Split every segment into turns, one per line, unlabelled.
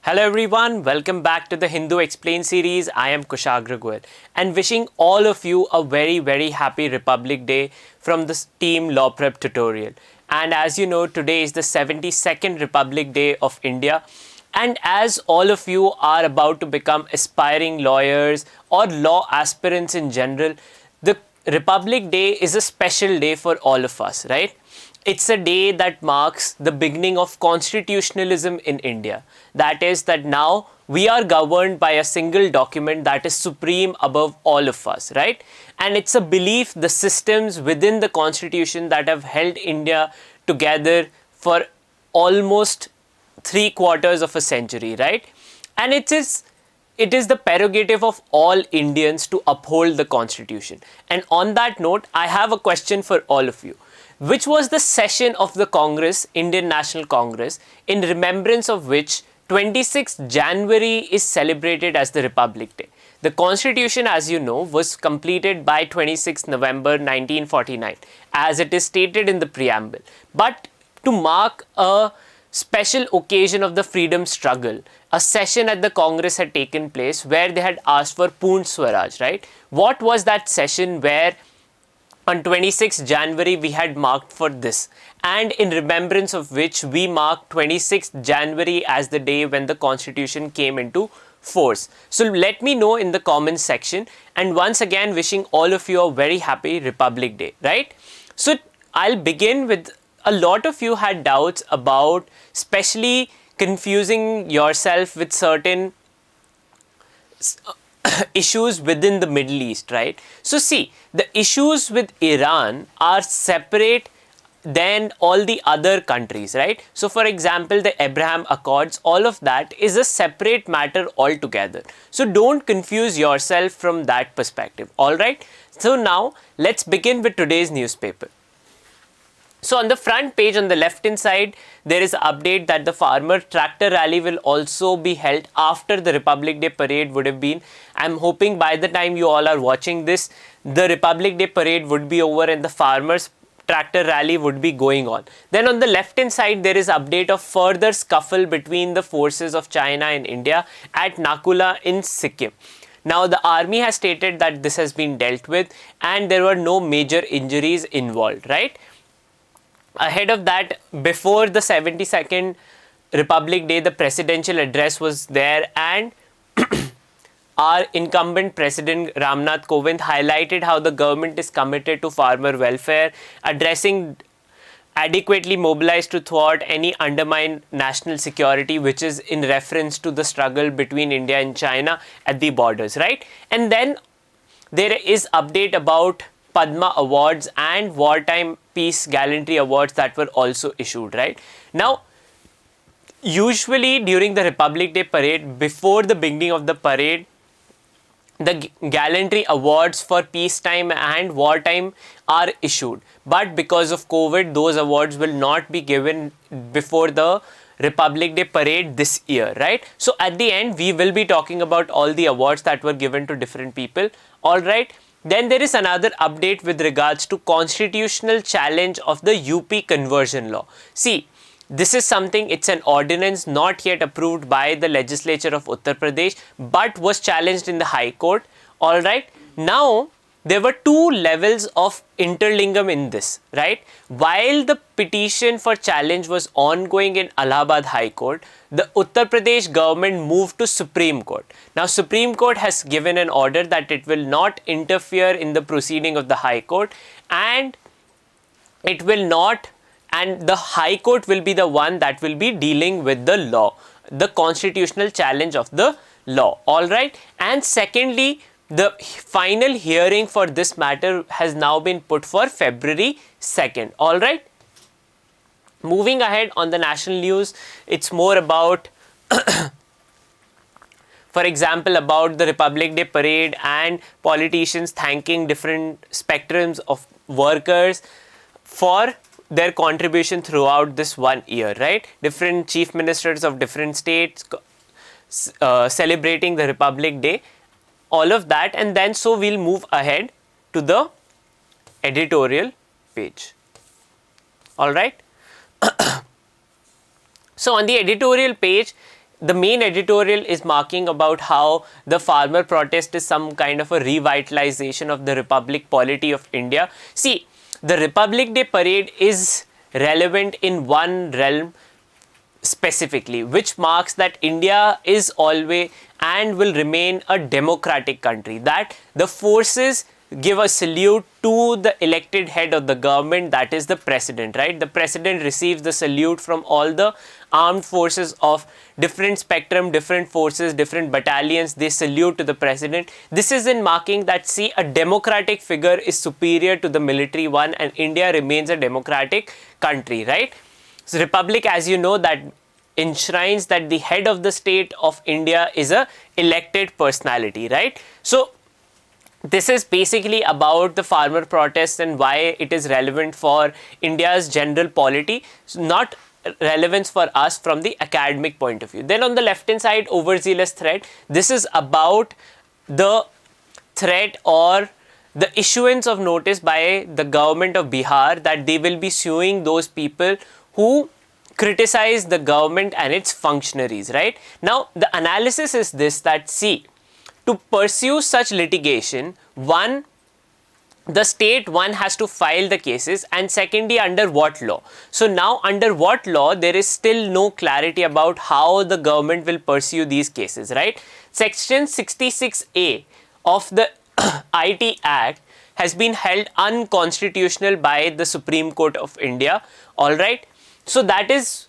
Hello everyone, welcome back to the Hindu Explain series. I am Kushagra Goel and wishing all of you a very happy Republic Day from the team Law Prep Tutorial. And as you know, today is the 72nd Republic Day of India. And as all of you are about to become aspiring lawyers or law aspirants in general, the Republic Day is a special day for all of us, right? It's a day that marks the beginning of constitutionalism in India. That is, that now we are governed by a single document that is supreme above all of us, right? And it's a belief, the systems within the constitution that have held India together for almost 3/4 of a century, right? And it is the prerogative of all Indians to uphold the constitution. And on that note, I have a question for all of you. Which was the session of the Congress, Indian National Congress, in remembrance of which 26th January is celebrated as the Republic Day? The Constitution, as you know, was completed by 26th November 1949, as it is stated in the preamble. But to mark a special occasion of the freedom struggle, a session at the Congress had taken place where they had asked for Poon Swaraj, right? What was that session where on 26th January we had marked for this, and in remembrance of which we marked 26th January as the day when the constitution came into force? So let me know in the comments section, and once again wishing all of you a very happy Republic Day, right? So I'll begin with, a lot of you had doubts about especially confusing yourself with certain issues within the Middle East, right? So see, the issues with Iran are separate than all the other countries, right? So for example, the Abraham Accords, all of that is a separate matter altogether. So don't confuse yourself from that perspective, all right? So now let's begin with today's newspaper. So on the front page, on the left hand side, there is an update that the farmer tractor rally will also be held after the Republic Day parade would have been. I'm hoping by the time you all are watching this, the Republic Day parade would be over and the farmers tractor rally would be going on. Then on the left hand side, there is update of further scuffle between the forces of China and India at Nakula in Sikkim. Now the army has stated that this has been dealt with and there were no major injuries involved, right? Ahead of that, before the 72nd Republic Day, the presidential address was there, and our incumbent president Ramnath Kovind highlighted how the government is committed to farmer welfare, addressing adequately mobilized to thwart any undermine national security, which is in reference to the struggle between India and China at the borders, right? And then there is update about Padma Awards and Wartime Peace Gallantry Awards that were also issued, right? Now, usually during the Republic Day parade, before the beginning of the parade, the Gallantry Awards for peacetime and wartime are issued. But because of COVID, those awards will not be given before the Republic Day parade this year, right? So at the end, we will be talking about all the awards that were given to different people, all right? Then there is another update with regards to constitutional challenge of the UP conversion law. See, this is something, it's an ordinance not yet approved by the legislature of Uttar Pradesh, but was challenged in the High Court, alright. Now, there were two levels of interlingam in this, right? While the petition for challenge was ongoing in Allahabad High Court, the Uttar Pradesh government moved to Supreme Court. Now, Supreme Court has given an order that it will not interfere in the proceeding of the High Court, and it will not, and the High Court will be the one that will be dealing with the law, the constitutional challenge of the law, alright? And secondly, the final hearing for this matter has now been put for February 2nd, alright? Moving ahead on the national news, it's more about, for example, about the Republic Day parade and politicians thanking different spectrums of workers for their contribution throughout this 1 year, right? Different chief ministers of different states celebrating the Republic Day, all of that, and then so we'll move ahead to the editorial page, all right? So on the editorial page, the main editorial is marking about how the farmer protest is some kind of a revitalization of the Republic polity of India. See, the Republic Day parade is relevant in one realm specifically, which marks that India is always and will remain a democratic country, that the forces give a salute to the elected head of the government, that is the president, right? The president receives the salute from all the armed forces of different spectrum, different forces, different battalions. They salute to the president. This is in marking that, see, a democratic figure is superior to the military one, and India remains a democratic country, right? So Republic, as you know, that enshrines that the head of the state of India is a elected personality, right? So this is basically about the farmer protests and why it is relevant for India's general polity, so not relevance for us from the academic point of view. Then on the left hand side, overzealous threat. This is about the threat or the issuance of notice by the government of Bihar that they will be suing those people who criticize the government and its functionaries, right? Now the analysis is this, that see, to pursue such litigation, one, the state one has to file the cases, and secondly, under what law. So now under what law, there is still no clarity about how the government will pursue these cases, right? Section 66A of the IT Act has been held unconstitutional by the Supreme Court of India, alright? So that is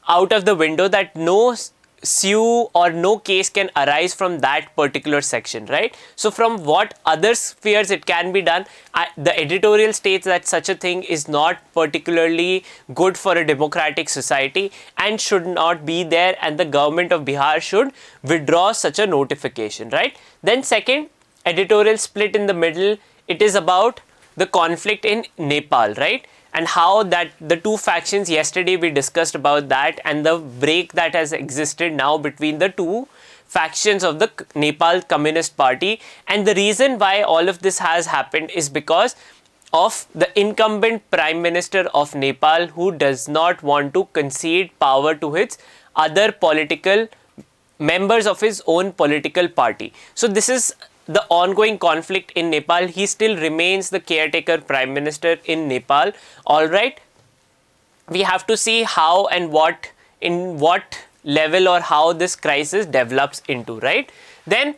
out of the window, that no sue or no case can arise from that particular section, right? So from what other spheres it can be done, the editorial states that such a thing is not particularly good for a democratic society and should not be there, and the government of Bihar should withdraw such a notification, right? Then second, editorial split in the middle, it is about the conflict in Nepal, right? And how that the two factions, yesterday we discussed about that, and the break that has existed now between the two factions of the Nepal Communist Party. And the reason why all of this has happened is because of the incumbent Prime Minister of Nepal, who does not want to concede power to his other political members of his own political party. So this is the ongoing conflict in Nepal. He still remains the caretaker Prime Minister in Nepal, alright. We have to see how and what, in what level or how this crisis develops into, right? Then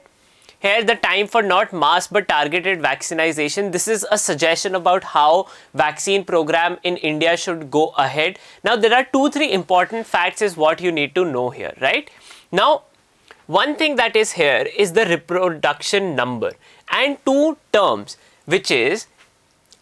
here the time for not mass but targeted vaccination. This is a suggestion about how vaccine program in India should go ahead. Now there are 2-3 important facts is what you need to know here, right? Now one thing that is here is the reproduction number and two terms, which is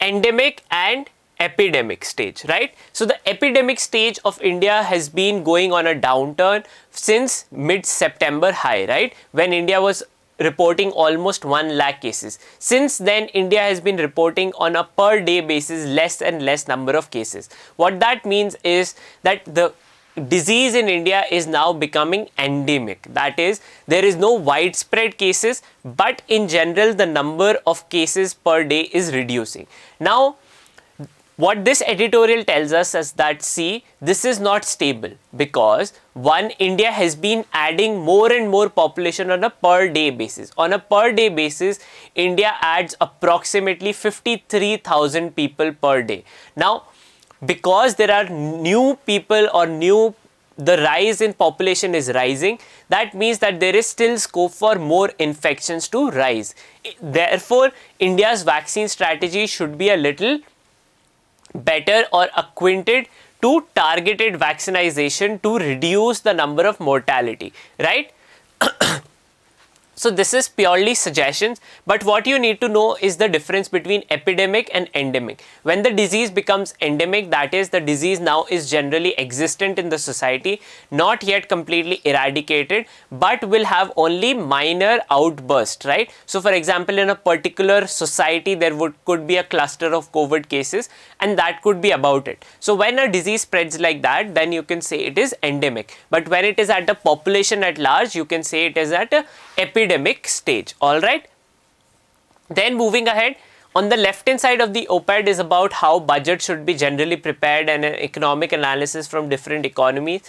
endemic and epidemic stage, right? So the epidemic stage of India has been going on a downturn since mid-September high, right? When India was reporting almost 1 lakh cases. Since then, India has been reporting on a per day basis less and less number of cases. What that means is that the disease in India is now becoming endemic. That is, there is no widespread cases, but in general the number of cases per day is reducing. Now what this editorial tells us is that, see, this is not stable, because one, India has been adding more and more population on a per day basis. On a per day basis, India adds approximately 53,000 people per day. Now because there are new people or the rise in population is rising, that means that there is still scope for more infections to rise. Therefore, India's vaccine strategy should be a little better or acquainted to targeted vaccination to reduce the number of mortality, right? So this is purely suggestions, but what you need to know is the difference between epidemic and endemic. When the disease becomes endemic, that is, the disease now is generally existent in the society, not yet completely eradicated, but will have only minor outbursts, right? So for example, in a particular society, there could be a cluster of COVID cases, and that could be about it. So when a disease spreads like that, then you can say it is endemic. But when it is at a population at large, you can say it is at a epidemic stage, alright. Then moving ahead, On the left hand side of the op-ed is about how budget should be generally prepared and an economic analysis from different economies,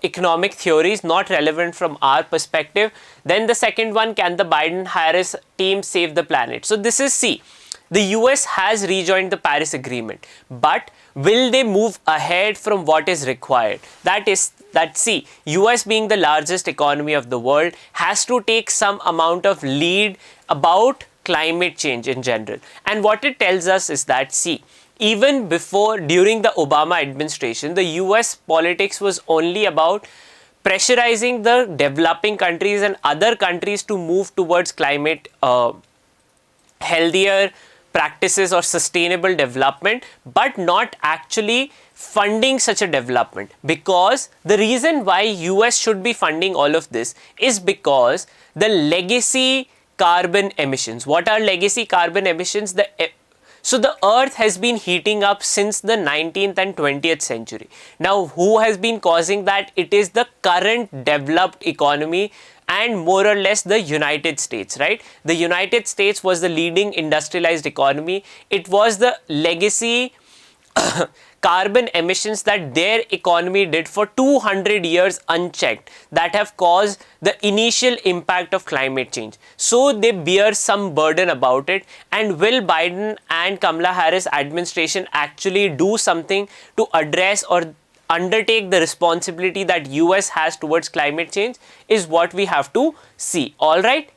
economic theories not relevant from our perspective. Then the second one, can the Biden-Harris team save the planet? So this is C. The US has rejoined the Paris Agreement, but will they move ahead from what is required? That C. US, being the largest economy of the world, has to take some amount of lead about climate change in general. And what it tells us is that C. Even during the Obama administration, the US politics was only about pressurizing the developing countries and other countries to move towards climate healthier practices or sustainable development, but not actually funding such a development. Because the reason why US should be funding all of this is because the legacy carbon emissions. What are legacy carbon emissions? So the earth has been heating up since the 19th and 20th century. Now, who has been causing that? It is the current developed economy and more or less the United States, right? The United States was the leading industrialized economy. It was the legacy carbon emissions that their economy did for 200 years unchecked that have caused the initial impact of climate change. So they bear some burden about it. And will Biden and Kamala Harris administration actually do something to address or undertake the responsibility that US has towards climate change is what we have to see. All right.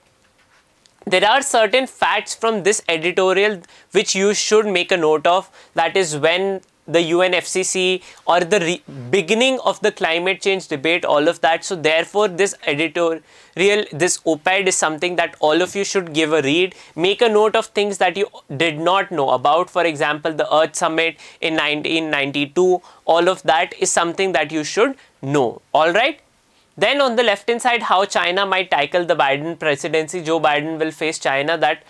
There are certain facts from this editorial which you should make a note of. That is when the UNFCCC or the beginning of the climate change debate, all of that. So therefore this editorial, this op-ed is something that all of you should give a read. Make a note of things that you did not know about. For example, the Earth Summit in 1992, all of that is something that you should know. All right. Then on the left hand side, how China might tackle the Biden presidency. Joe Biden will face China that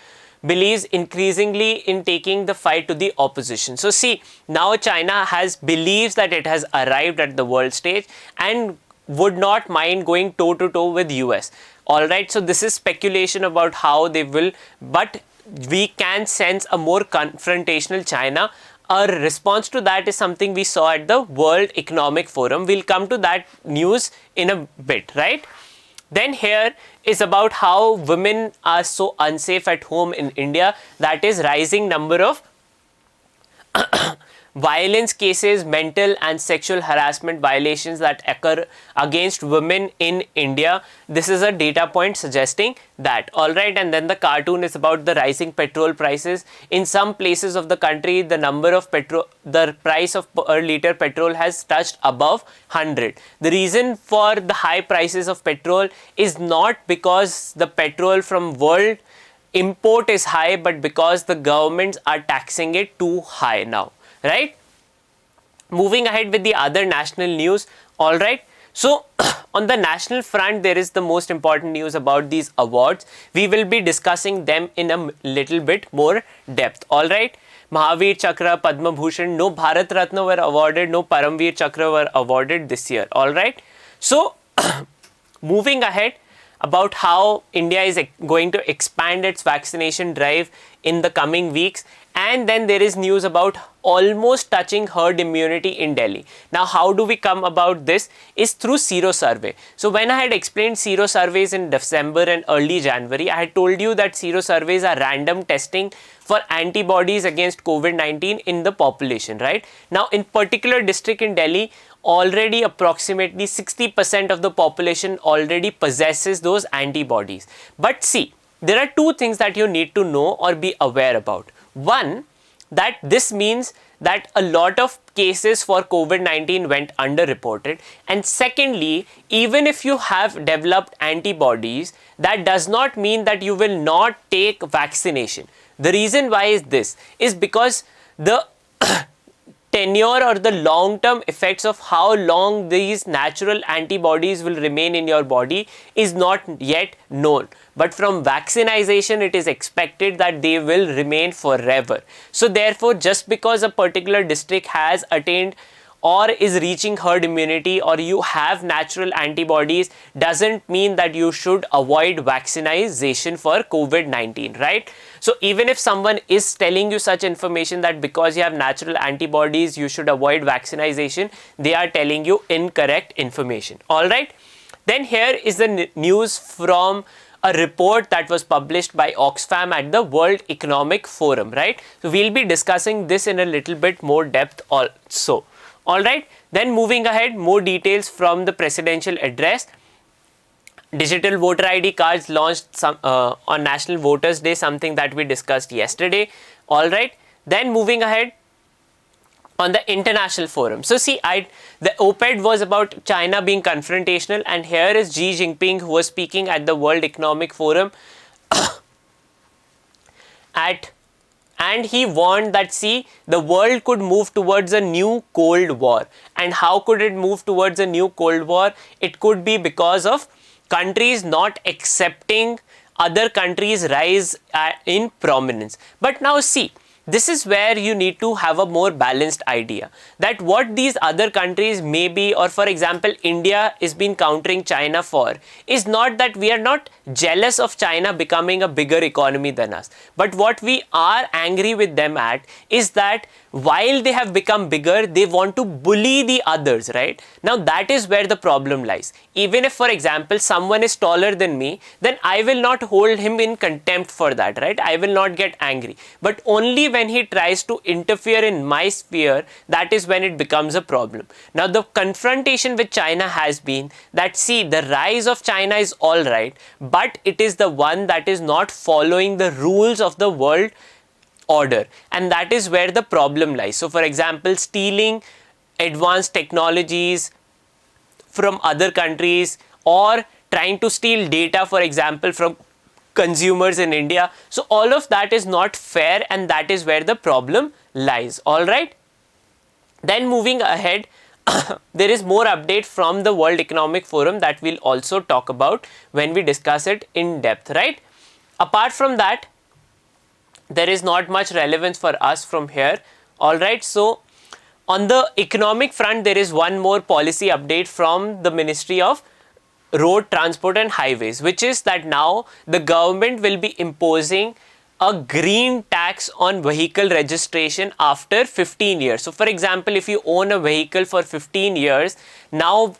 believes increasingly in taking the fight to the opposition. So see, now China believes that it has arrived at the world stage and would not mind going toe to toe with US. All right, so this is speculation about how they will, but we can sense a more confrontational China. Our response to that is something we saw at the World Economic Forum. We'll come to that news in a bit, right? Then here is about how women are so unsafe at home in India. That is rising number of violence cases, mental and sexual harassment violations that occur against women in India. This is a data point suggesting that. Alright, and then the cartoon is about the rising petrol prices. In some places of the country, the price of per liter petrol has touched above 100. The reason for the high prices of petrol is not because the petrol from world import is high, but because the governments are taxing it too high now. Right? Moving ahead with the other national news. All right. So on the national front, there is the most important news about these awards. We will be discussing them in a little bit more depth. All right. Mahavir Chakra, Padma Bhushan, no Bharat Ratna were awarded, no Paramveer Chakra were awarded this year. All right. So moving ahead about how India is going to expand its vaccination drive in the coming weeks. And then there is news about almost touching herd immunity in Delhi. Now, how do we come about this? Is through Sero survey. So when I had explained Sero surveys in December and early January, I had told you that Sero surveys are random testing for antibodies against COVID-19 in the population, right? Now, in particular district in Delhi, already approximately 60% of the population already possesses those antibodies. But see, there are two things that you need to know or be aware about. One, that this means that a lot of cases for COVID-19 went underreported. And secondly, even if you have developed antibodies, that does not mean that you will not take vaccination. The reason why is this is because the tenure or the long-term effects of how long these natural antibodies will remain in your body is not yet known. But from vaccination, it is expected that they will remain forever. So therefore, just because a particular district has attained or is reaching herd immunity or you have natural antibodies doesn't mean that you should avoid vaccination for COVID-19, right? So even if someone is telling you such information that because you have natural antibodies you should avoid vaccination, they are telling you incorrect information. All right. Then here is the news from a report that was published by Oxfam at the World Economic Forum, right? So we'll be discussing this in a little bit more depth also. All right. Then moving ahead, more details from the presidential address. Digital voter ID cards launched on National Voters Day, something that we discussed yesterday. All right. Then moving ahead, on the international forum. So see, the op-ed was about China being confrontational, and here is Xi Jinping who was speaking at the World Economic Forum and he warned that see, the world could move towards a new Cold War. And how could it move towards a new Cold War? It could be because of countries not accepting other countries' rise in prominence. But now see, this is where you need to have a more balanced idea that what these other countries may be, or for example India is been countering China for, is not that we are not jealous of China becoming a bigger economy than us, but what we are angry with them at is that while they have become bigger, they want to bully the others, right? Now that is where the problem lies. Even if, for example, someone is taller than me, then I will not hold him in contempt for that, right? I will not get angry. But only when he tries to interfere in my sphere, that is when it becomes a problem. Now the confrontation with China has been that see, the rise of China is all right, but it is the one that is not following the rules of the world order, and that is where the problem lies. So for example, stealing advanced technologies from other countries or trying to steal data, for example, from consumers in India. So all of that is not fair, and that is where the problem lies. All right. Then moving ahead, there is more update from the World Economic Forum that we'll also talk about when we discuss it in depth, right? Apart from that, there is not much relevance for us from here. All right. So on the economic front, there is one more policy update from the Ministry of Road Transport and Highways, which is that now the government will be imposing a green tax on vehicle registration after 15 years. So for example, if you own a vehicle for 15 years, now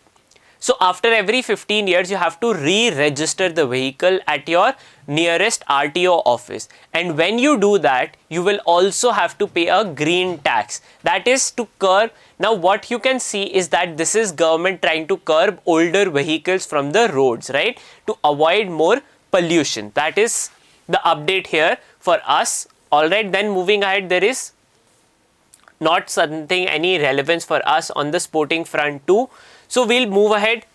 so after every 15 years, you have to re-register the vehicle at your nearest RTO office. And when you do that, you will also have to pay a green tax. That is to curb. Now what you can see is that this is government trying to curb older vehicles from the roads, right? To avoid more pollution. That is the update here for us. All right, then moving ahead, there is not something any relevance for us on the sporting front too. So we'll move ahead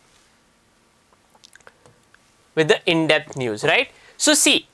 with the in-depth news, right? So see,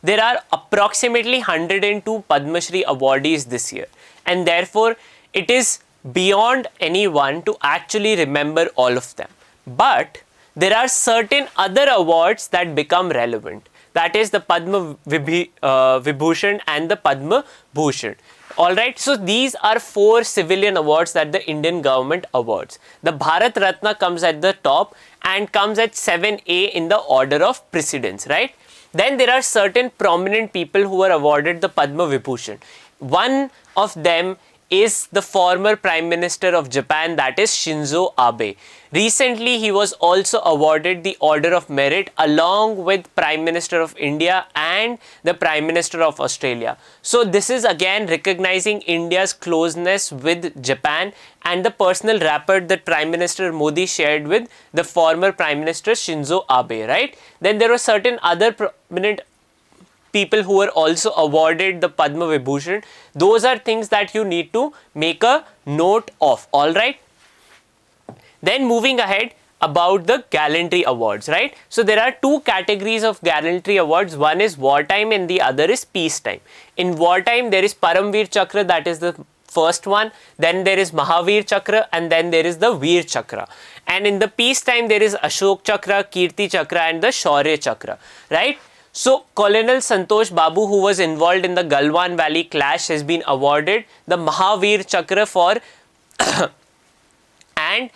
there are approximately 102 Padma Shri awardees this year, and therefore it is beyond anyone to actually remember all of them. But there are certain other awards that become relevant. That is the Padma Vibhushan and the Padma Bhushan. Alright, so these are 4 civilian awards that the Indian government awards. The Bharat Ratna comes at the top and comes at 7A in the order of precedence, right? Then there are certain prominent people who are awarded the Padma Vibhushan. One of them is the former Prime Minister of Japan, that is Shinzo Abe. Recently, he was also awarded the Order of Merit along with Prime Minister of India and the Prime Minister of Australia. So this is again recognizing India's closeness with Japan and the personal rapport that Prime Minister Modi shared with the former Prime Minister Shinzo Abe, right? Then there were certain other prominent people who were also awarded the Padma Vibhushan. Those are things that you need to make a note of, alright? Then moving ahead about the gallantry awards, right? So there are 2 categories of gallantry awards. One is wartime and the other is peacetime. In wartime, there is Paramveer Chakra, that is the first one. Then there is Mahavir Chakra, and then there is the Veer Chakra. And in the peacetime, there is Ashok Chakra, Kirti Chakra and the Shaurya Chakra, right? So Colonel Santosh Babu, who was involved in the Galwan Valley clash, has been awarded the Mahavir Chakra for and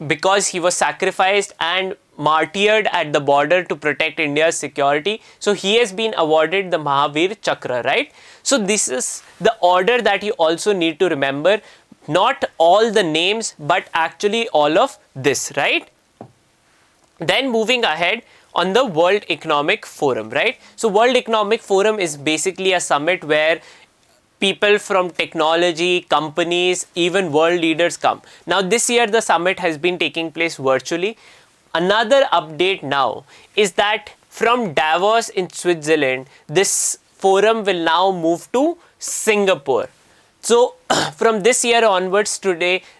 because he was sacrificed and martyred at the border to protect India's security, so he has been awarded the Mahavir Chakra, right? So this is the order that you also need to remember, not all the names but actually all of this, right? Then moving ahead on the World Economic Forum, right? So World Economic Forum is basically a summit where people from technology, companies, even world leaders come. Now this year the summit has been taking place virtually. Another update now is that from Davos in Switzerland, this forum will now move to Singapore. So from this year onwards,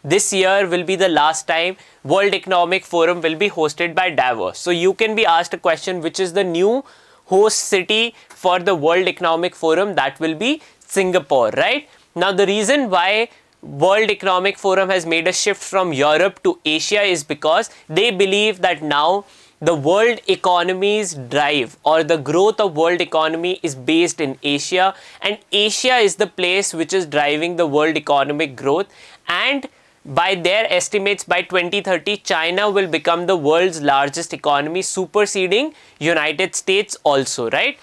this year will be the last time World Economic Forum will be hosted by Davos. So you can be asked a question, which is the new host city for the World Economic Forum? That will be Singapore, right? Now the reason why World Economic Forum has made a shift from Europe to Asia is because they believe that now the world economy's drive or the growth of world economy is based in Asia, and Asia is the place which is driving the world economic growth. And by their estimates, by 2030 China will become the world's largest economy, superseding United States also, right?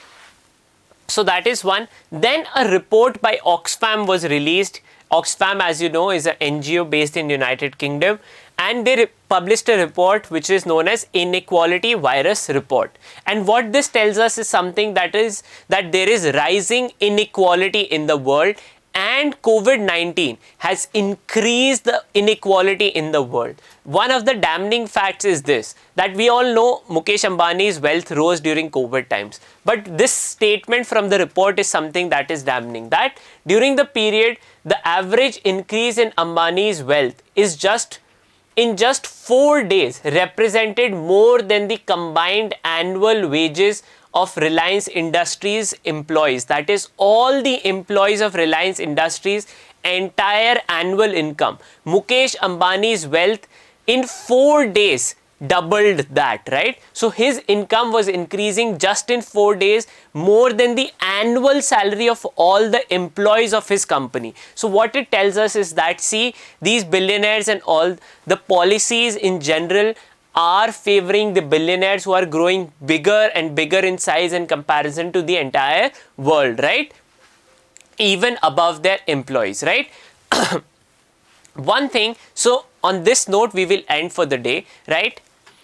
So that is one. Then a report by Oxfam was released. Oxfam, as you know, is an NGO based in United Kingdom, and they published a report which is known as Inequality Virus Report. And what this tells us is something that there is rising inequality in the world, and COVID-19 has increased the inequality in the world. One of the damning facts is this, that we all know Mukesh Ambani's wealth rose during COVID times. But this statement from the report is something that is damning, that during the period, the average increase in Ambani's wealth is in just 4 days represented more than the combined annual wages of Reliance Industries employees. That is, all the employees of Reliance Industries entire annual income. Mukesh Ambani's wealth in 4 days doubled that, right? So his income was increasing just in 4 days more than the annual salary of all the employees of his company. So what it tells us is that, see, these billionaires and all the policies in general are favoring the billionaires who are growing bigger and bigger in size in comparison to the entire world, right? Even above their employees, right? One thing, so on this note we will end for the day, right?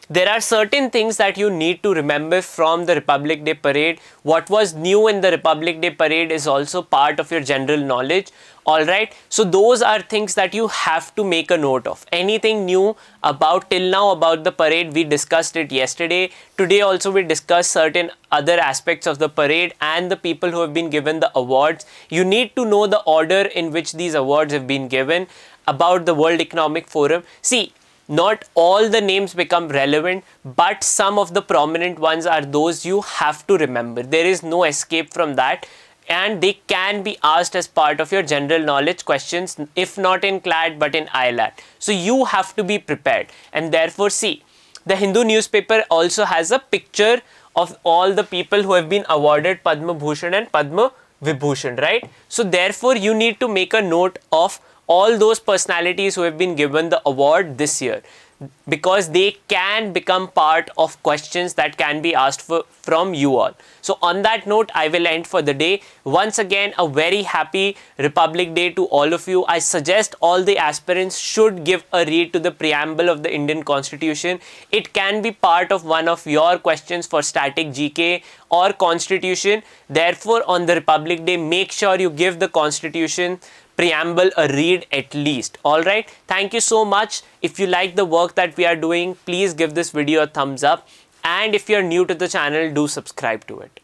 There are certain things that you need to remember from the Republic Day Parade. What was new in the Republic Day Parade is also part of your general knowledge. Alright, so those are things that you have to make a note of. Anything new about till now about the parade, we discussed it yesterday. Today also we discussed certain other aspects of the parade and the people who have been given the awards. You need to know the order in which these awards have been given. About the World Economic Forum, see, not all the names become relevant, but some of the prominent ones are those you have to remember. There is no escape from that, and they can be asked as part of your general knowledge questions, if not in CLAT but in ILAT. So you have to be prepared, and therefore, see, the Hindu newspaper also has a picture of all the people who have been awarded Padma Bhushan and Padma Vibhushan, right? So therefore, you need to make a note of all those personalities who have been given the award this year, because they can become part of questions that can be asked from you all. So on that note, I will end for the day. Once again, a very happy Republic Day to all of you. I suggest all the aspirants should give a read to the preamble of the Indian Constitution. It can be part of one of your questions for static GK or Constitution. Therefore, on the Republic Day, make sure you give the Constitution preamble a read at least. Alright, thank you so much. If you like the work that we are doing, please give this video a thumbs up, and if you are new to the channel, do subscribe to it.